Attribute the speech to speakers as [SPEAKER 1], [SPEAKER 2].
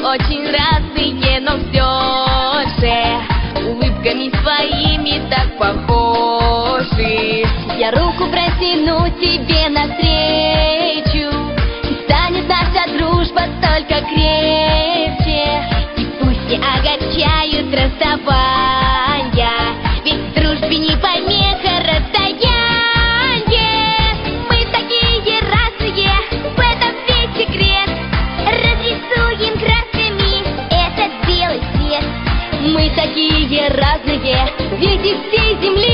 [SPEAKER 1] Очень разные, но все же улыбками своими так похожи. Я руку протяну тебе навстречу, и станет наша дружба только крепче. И пусть не огорчают расставания, ведь в дружбе не помеха расстояние. Мы такие разные, в этом весь секрет. Разрисуем красками этот белый свет. Мы такие разные, ведь из всей земли